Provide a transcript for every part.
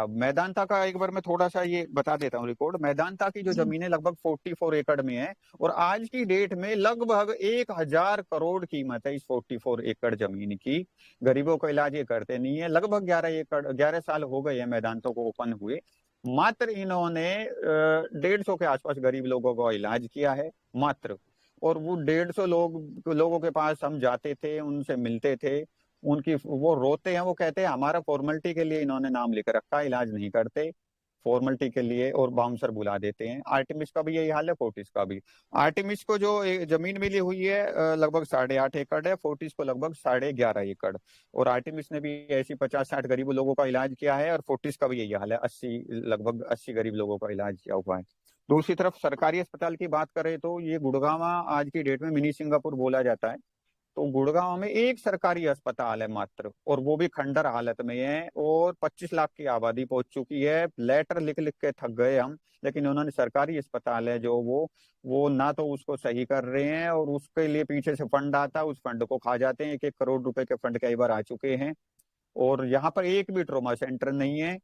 अब मैदानता का एक बार मैं थोड़ा सा ये बता देता हूँ रिकॉर्ड। मैदानता की जो जी जमीनें लगभग 44 एकड़ में है, और आज की डेट में लगभग 1,000 करोड़ कीमत है इस 44 एकड़ जमीन की। गरीबों का इलाज ये करते नहीं है। लगभग 11 एकड़, 11 साल हो गए हैं मैदानतों को ओपन हुए। मात्र इन्होंने 150 के आसपास गरीब लोगों का इलाज किया है मात्र। और वो 150 लोगों के पास हम जाते थे, उनसे मिलते थे। उनकी वो रोते हैं, वो कहते हैं हमारा फॉर्मेलिटी के लिए इन्होंने नाम लिख रखा, इलाज नहीं करते फॉर्मेलिटी के लिए, और बाउंसर बुला देते हैं। आर्टिमिस का भी यही हाल है, फोर्टिस का भी। आर्टिमिस को जो जमीन मिली हुई है लगभग 8.5 एकड़ है, फोर्टिस को लगभग 11.5 एकड़। और आर्टिमिस ने भी ऐसी 50-60 गरीब लोगों का इलाज किया है, और फोर्टिस का भी यही हाल है, 80 लगभग 80 गरीब लोगों का इलाज किया हुआ है। दूसरी तरफ सरकारी अस्पताल की बात करें तो ये गुड़गांव आज की डेट में मिनी सिंगापुर बोला जाता है। तो गुड़गांव में एक सरकारी अस्पताल है मात्र, और वो भी खंडर हालत में है, और 25 लाख की आबादी पहुंच चुकी है। लेटर लिख लिख के थक गए हम, लेकिन उन्होंने सरकारी अस्पताल है जो वो ना तो उसको सही कर रहे हैं, और उसके लिए पीछे से फंड आता है, उस फंड को खा जाते हैं। 1-1 करोड़ रुपए के फंड कई बार आ चुके हैं, और यहाँ पर एक भी ट्रॉमा सेंटर नहीं है।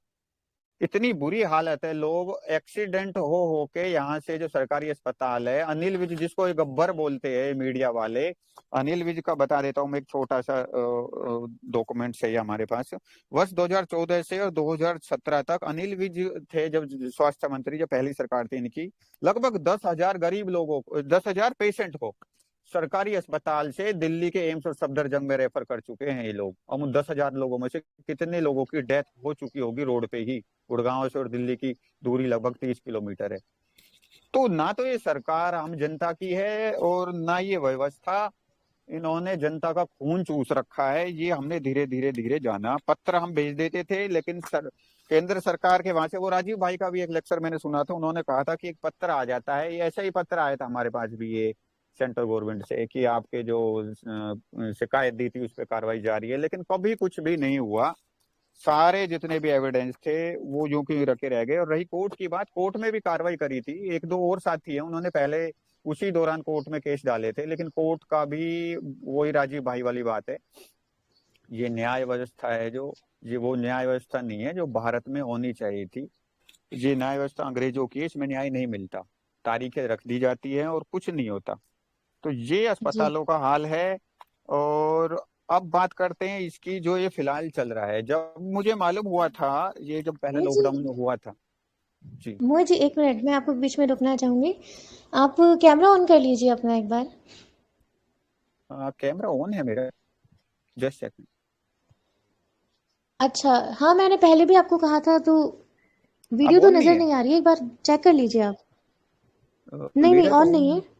इतनी बुरी हालत है, लोग एक्सीडेंट हो के यहाँ से जो सरकारी अस्पताल है, अनिल विज जिसको ये गब्बर बोलते हैं मीडिया वाले, अनिल विज का बता देता हूँ मैं, एक छोटा सा डॉक्यूमेंट है ये हमारे पास। वर्ष 2014 से और 2017 तक अनिल विज थे जब स्वास्थ्य मंत्री, जो पहली सरकार थी इनकी, लगभग 10,000 गरीब लोगों को, 10,000 पेशेंट को सरकारी अस्पताल से दिल्ली के एम्स और सफदरजंग में रेफर कर चुके हैं ये लोग। और उन 10,000 लोगों में से कितने लोगों की डेथ हो चुकी होगी रोड पे ही। गुड़गांव से और दिल्ली की दूरी लगभग 30 किलोमीटर है। तो ना तो ये सरकार आम जनता की है, और ना ये व्यवस्था, इन्होंने जनता का खून चूस रखा है। ये हमने धीरे धीरे धीरे जाना। पत्र हम भेज देते थे, लेकिन केंद्र सरकार के वहां से, वो राजीव भाई का भी एक लेक्चर मैंने सुना था, उन्होंने कहा था कि एक पत्र आ जाता है। ये ऐसा ही पत्र आया था हमारे पास भी, ये सेंट्रल गवर्नमेंट से, कि आपके जो शिकायत दी थी उस पर कार्रवाई जारी है, लेकिन कभी कुछ भी नहीं हुआ। सारे जितने भी एविडेंस थे वो यूं क्यों रखे रह गए। और रही कोर्ट की बात, कोर्ट में भी कार्रवाई करी थी। 1-2 और साथी हैं, उन्होंने पहले उसी दौरान कोर्ट में केस डाले थे, लेकिन कोर्ट का भी वही राजीव भाई वाली बात है। ये न्याय व्यवस्था है जो, ये वो न्याय व्यवस्था नहीं है जो भारत में होनी चाहिए थी। ये न्याय व्यवस्था अंग्रेजों की है, इसमें न्याय नहीं मिलता, तारीखें रख दी जाती है और कुछ नहीं होता। तो ये जी अस्पतालों का हाल है। और अब बात करते हैं इसकी, जो ये फिलहाल चल रहा है। जब मुझे मालूम हुआ था, ये जब पहले मोहित जी, लॉकडाउन में हुआ था। जी। मोहित जी, एक मिनट मैं आपको बीच में रुकना चाहूंगी। आप कैमरा ऑन कर लीजिए अपना एक बार। कैमरा ऑन है मेरा, जस्ट सेकंड। अच्छा, हाँ मैंने पहले भी आपको कहा था, तो अब वीडियो तो ऑन नहीं नजर है। नहीं आ रही है, एक बार चेक कर लीजिए आप। नहीं नहीं, मेरा ऑन तो नहीं ऑन। है।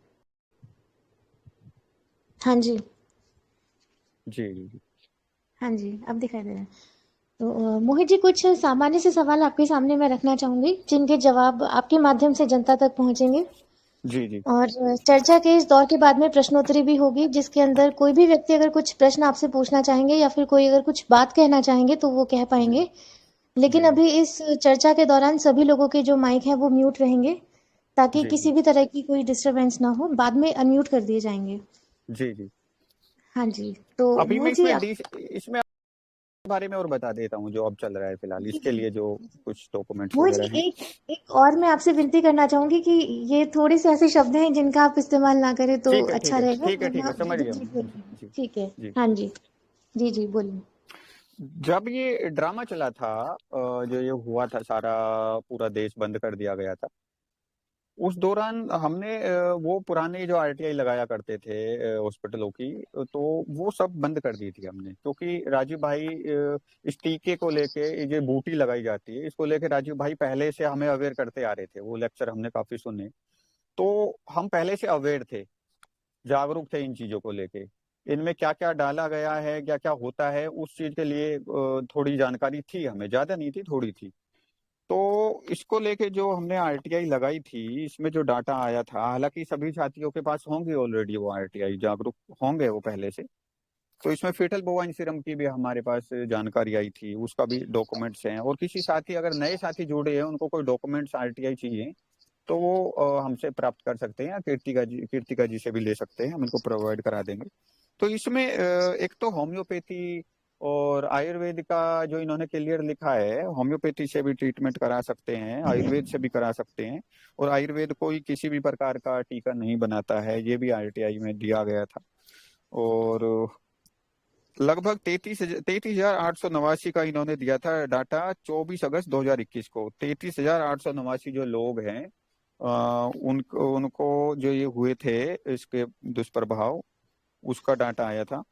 हाँ जी। जी जी जी। हाँ जी, अब दिखाई दे रहा है। तो मोहित जी, कुछ सामान्य से सवाल आपके सामने मैं रखना चाहूंगी, जिनके जवाब आपके माध्यम से जनता तक पहुंचेंगे। जी जी और चर्चा के इस दौर के बाद में प्रश्नोत्तरी भी होगी, जिसके अंदर कोई भी व्यक्ति अगर कुछ प्रश्न आपसे पूछना चाहेंगे या फिर कोई अगर कुछ बात कहना चाहेंगे तो वो कह जी पाएंगे। लेकिन जी अभी इस चर्चा के दौरान सभी लोगों के जो माइक हैं वो म्यूट रहेंगे, ताकि जी किसी जी भी तरह की कोई डिस्टरबेंस ना हो, बाद में अनम्यूट कर दिए जाएंगे। जी जी। हाँ जी। तो अभी मैं मोहित जी इसमें बारे में और बता देता हूँ जो अब चल रहा है फिलहाल, जी इसके जी। लिए जो कुछ डॉक्यूमेंट्स मोहित वगैरह जी, हैं। एक एक और मैं आपसे विनती करना चाहूंगी कि ये थोड़े से ऐसे शब्द हैं जिनका आप इस्तेमाल ना करें तो ठीक है ठीक अच्छा है रहेगा, ठीक है ठीक वरना है, समझ गया जी मैं। जी बोलिए। जी ठीक है। जी। हाँ जी। जी जी बोलिए। जब ये ड्रामा चला था, जो ये हुआ था, सारा पूरा देश बंद कर दिया गया था, उस दौरान हमने वो पुराने जो आरटीआई लगाया करते थे हॉस्पिटलों की, तो वो सब बंद कर दी थी हमने। क्योंकि राजीव भाई इस टीके को लेके, ये जो बूटी लगाई जाती है इसको लेके, राजीव भाई पहले से हमें अवेयर करते आ रहे थे। वो लेक्चर हमने काफी सुने, तो हम पहले से अवेयर थे, जागरूक थे इन चीजों को लेके। इनमें क्या क्या डाला गया है, क्या क्या होता है, उस चीज के लिए थोड़ी जानकारी थी हमें, ज्यादा नहीं थी, थोड़ी थी। तो इसको लेके जो हमने आरटीआई लगाई थी, इसमें जो डाटा आया था, हालांकि सभी साथियों के पास होंगे ऑलरेडी वो आरटीआई, जागरूक होंगे वो पहले से। तो इसमें fetal bovine सीरम की भी हमारे पास जानकारी आई थी, उसका भी डॉक्यूमेंट्स हैं। और किसी साथी, अगर नए साथी जुड़े हैं, उनको कोई डॉक्यूमेंट्स आरटीआई चाहिए, तो वो हमसे प्राप्त कर सकते हैं, या कीर्तिका जी से भी ले सकते हैं, हम इनको प्रोवाइड करा देंगे। तो इसमें एक तो होम्योपैथी और आयुर्वेद का जो इन्होंने क्लियर लिखा है, होम्योपैथी से भी ट्रीटमेंट करा सकते हैं, आयुर्वेद से भी करा सकते हैं। और आयुर्वेद कोई किसी भी प्रकार का टीका नहीं बनाता है, ये भी आरटीआई में दिया गया था। और लगभग 33,889 का इन्होंने दिया था डाटा 24 अगस्त 2021 को। 33,889 जो लोग हैं, उनको उनको जो ये हुए थे इसके दुष्प्रभाव, उसका डाटा आया था।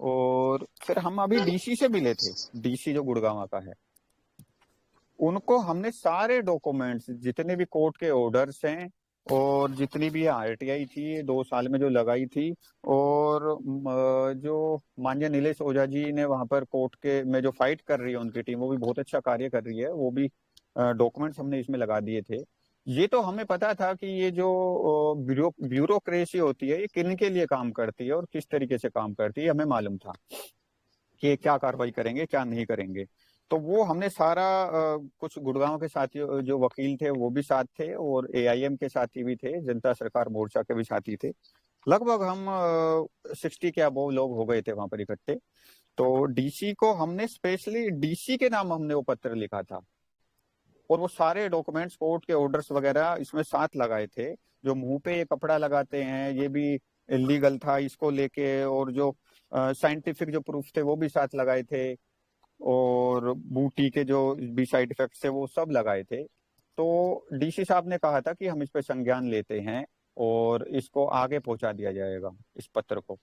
और फिर हम अभी डीसी से मिले थे, डीसी जो गुड़गांव का है, उनको हमने सारे डॉक्यूमेंट्स, जितने भी कोर्ट के ऑर्डर्स हैं और जितनी भी आरटीआई थी 2 साल में जो लगाई थी, और जो माननीय नीलेश ओझा जी ने वहां पर कोर्ट के में जो फाइट कर रही है उनकी टीम, वो भी बहुत अच्छा कार्य कर रही है, वो भी डॉक्यूमेंट्स हमने इसमें लगा दिए थे। ये तो हमें पता था कि ये जो ब्यूरोक्रेसी होती है ये किन के लिए काम करती है और किस तरीके से काम करती है, हमें मालूम था कि ये क्या कार्रवाई करेंगे क्या नहीं करेंगे। तो वो हमने सारा कुछ गुड़गांव के साथी जो वकील थे वो भी साथ थे, और एआईएम के साथी भी थे, जनता सरकार मोर्चा के भी साथी थे। लगभग हम 60 के अबोव लोग हो गए थे वहां पर इकट्ठे। तो डीसी को हमने स्पेशली डीसी के नाम हमने वो पत्र लिखा था, और वो सारे डॉक्यूमेंट्स कोर्ट के ऑर्डर्स वगैरह इसमें साथ लगाए थे। जो मुंह पे ये कपड़ा लगाते हैं ये भी इलीगल था, इसको लेके, और जो साइंटिफिक जो प्रूफ थे वो भी साथ लगाए थे, और बूटी के जो भी साइड इफेक्ट्स थे वो सब लगाए थे। तो डीसी साहब ने कहा था कि हम इस पे संज्ञान लेते हैं और इसको आगे पहुंचा दिया जाएगा, इस पत्र को।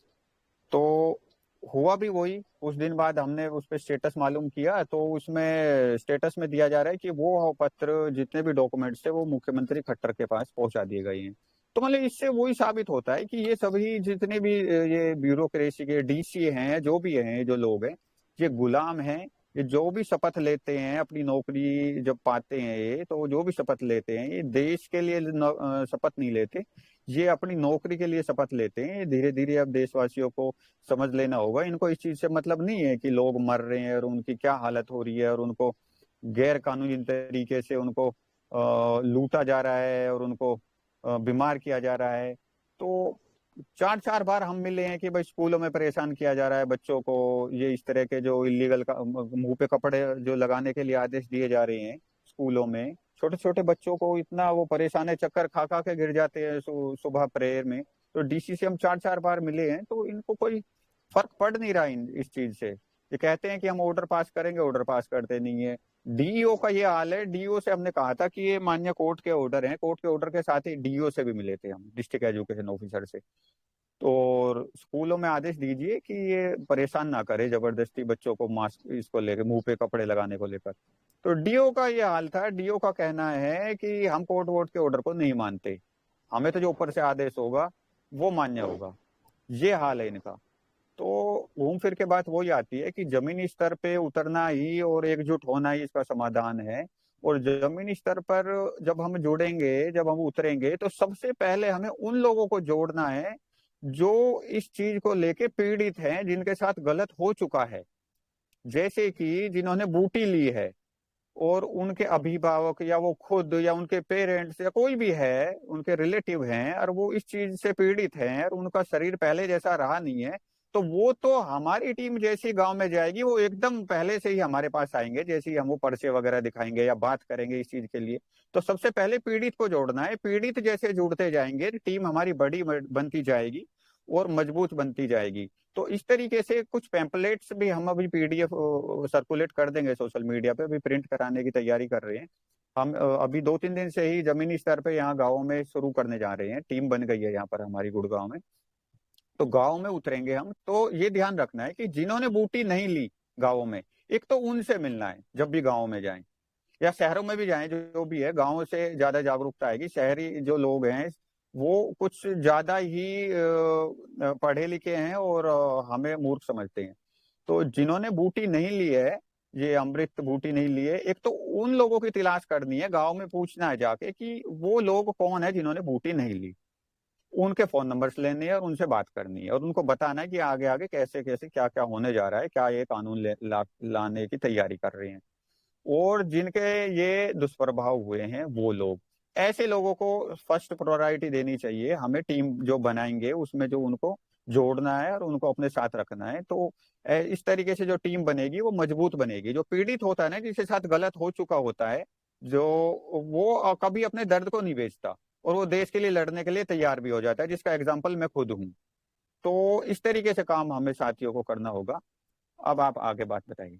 तो हुआ भी वही। कुछ दिन बाद हमने उस पर स्टेटस मालूम किया, तो उसमें स्टेटस में दिया जा रहा है कि वो पत्र, जितने भी डॉक्यूमेंट्स थे वो मुख्यमंत्री खट्टर के पास पहुंचा दिए गए हैं। तो मतलब इससे वही साबित होता है कि ये सभी जितने भी ये ब्यूरोक्रेसी के डीसी हैं, जो भी हैं, जो लोग हैं, ये गुलाम हैं। ये जो भी शपथ लेते हैं, अपनी नौकरी जब पाते हैं ये, तो जो भी शपथ लेते हैं ये देश के लिए शपथ नहीं लेते, ये अपनी नौकरी के लिए शपथ लेते हैं। धीरे धीरे अब देशवासियों को समझ लेना होगा, इनको इस चीज से मतलब नहीं है कि लोग मर रहे हैं और उनकी क्या हालत हो रही है, और उनको गैर कानूनी तरीके से उनको लूटा जा रहा है और उनको बीमार किया जा रहा है। तो 4-4 बार हम मिले हैं कि भाई स्कूलों में परेशान किया जा रहा है बच्चों को, ये इस तरह के जो इलीगल मुंह पे कपड़े जो लगाने के लिए आदेश दिए जा रहे हैं स्कूलों में, छोटे छोटे बच्चों को इतना वो परेशान है, चक्कर खा खा के गिर जाते हैं सुबह प्रेयर में। तो डीसी से हम 4-4 बार मिले हैं, तो इनको कोई फर्क पड़ नहीं रहा इस चीज से। ये कहते हैं कि हम ऑर्डर पास करेंगे, ऑर्डर पास करते नहीं है। डीईओ का ये हाल है। डीईओ से हमने कहा था कि ये मान्य कोर्ट के ऑर्डर हैं, कोर्ट के ऑर्डर के साथ ही डीईओ से भी मिले थे हम, डिस्ट्रिक्ट एजुकेशन ऑफिसर से। तो और स्कूलों में आदेश दीजिए कि ये परेशान ना करे जबरदस्ती बच्चों को मास्क इसको लेकर, मुंह पे कपड़े लगाने को लेकर। तो डीओ का ये हाल था। डीओ का कहना है कि हम कोर्ट वोर्ट के ऑर्डर को नहीं मानते, हमें तो जो ऊपर से आदेश होगा वो मान्य होगा। ये हाल है इनका। तो घूम फिर के बात वही आती है कि जमीनी स्तर पे उतरना ही और एकजुट होना ही इसका समाधान है। और जमीनी स्तर पर जब हम जुड़ेंगे, जब हम उतरेंगे, तो सबसे पहले हमें उन लोगों को जोड़ना है जो इस चीज को लेके पीड़ित हैं, जिनके साथ गलत हो चुका है। जैसे कि जिन्होंने बूटी ली है और उनके अभिभावक या वो खुद या उनके पेरेंट्स या कोई भी है, उनके रिलेटिव हैं और वो इस चीज से पीड़ित हैं और उनका शरीर पहले जैसा रहा नहीं है, तो वो तो हमारी टीम जैसी गांव में जाएगी, वो एकदम पहले से ही हमारे पास आएंगे, जैसे ही हम वो पर्चे वगैरह दिखाएंगे या बात करेंगे इस चीज के लिए। तो सबसे पहले पीड़ित को जोड़ना है। पीड़ित जैसे जुड़ते जाएंगे टीम हमारी बड़ी बनती जाएगी और मजबूत बनती जाएगी। तो इस तरीके से कुछ पैम्पलेट्स भी हम अभी पीडीएफ सर्कुलेट कर देंगे सोशल मीडिया पे, अभी प्रिंट कराने की तैयारी कर रहे हैं हम। अभी 2-3 दिन से ही जमीनी स्तर पे यहाँ गाँव में शुरू करने जा रहे हैं, टीम बन गई है यहाँ पर हमारी गुड़गांव में। तो गाँव में उतरेंगे हम, तो ये ध्यान रखना है कि जिन्होंने बूटी नहीं ली गाँवों में, एक तो उनसे मिलना है जब भी गाँव में जाएं, या शहरों में भी जाएं, जो भी है, गाँव से ज्यादा जागरूकता आएगी। शहरी जो लोग हैं वो कुछ ज्यादा ही पढ़े लिखे हैं और हमें मूर्ख समझते हैं। तो जिन्होंने बूटी नहीं ली है, ये अमृत बूटी नहीं ली है, एक तो उन लोगों की तलाश करनी है, गांव में पूछना है जाके कि वो लोग कौन है जिन्होंने बूटी नहीं ली। उनके फोन नंबर्स लेने हैं और उनसे बात करनी है और उनको बताना है कि आगे आगे कैसे कैसे क्या क्या होने जा रहा है, क्या ये कानून लाने की तैयारी कर रहे हैं। और जिनके ये दुष्प्रभाव हुए हैं वो लोग, ऐसे लोगों को फर्स्ट प्रायोरिटी देनी चाहिए हमें। टीम जो बनाएंगे उसमें जो उनको जोड़ना है और उनको अपने साथ रखना है। तो इस तरीके से जो टीम बनेगी वो मजबूत बनेगी। जो पीड़ित होता है ना, जिसके साथ गलत हो चुका होता है, जो वो कभी अपने दर्द को नहीं बेचता और वो देश के लिए लड़ने के लिए तैयार भी हो जाता है, जिसका एग्जाम्पल मैं खुद हूँ। तो इस तरीके से काम हमें साथियों को करना होगा। अब आप आगे बात बताइए।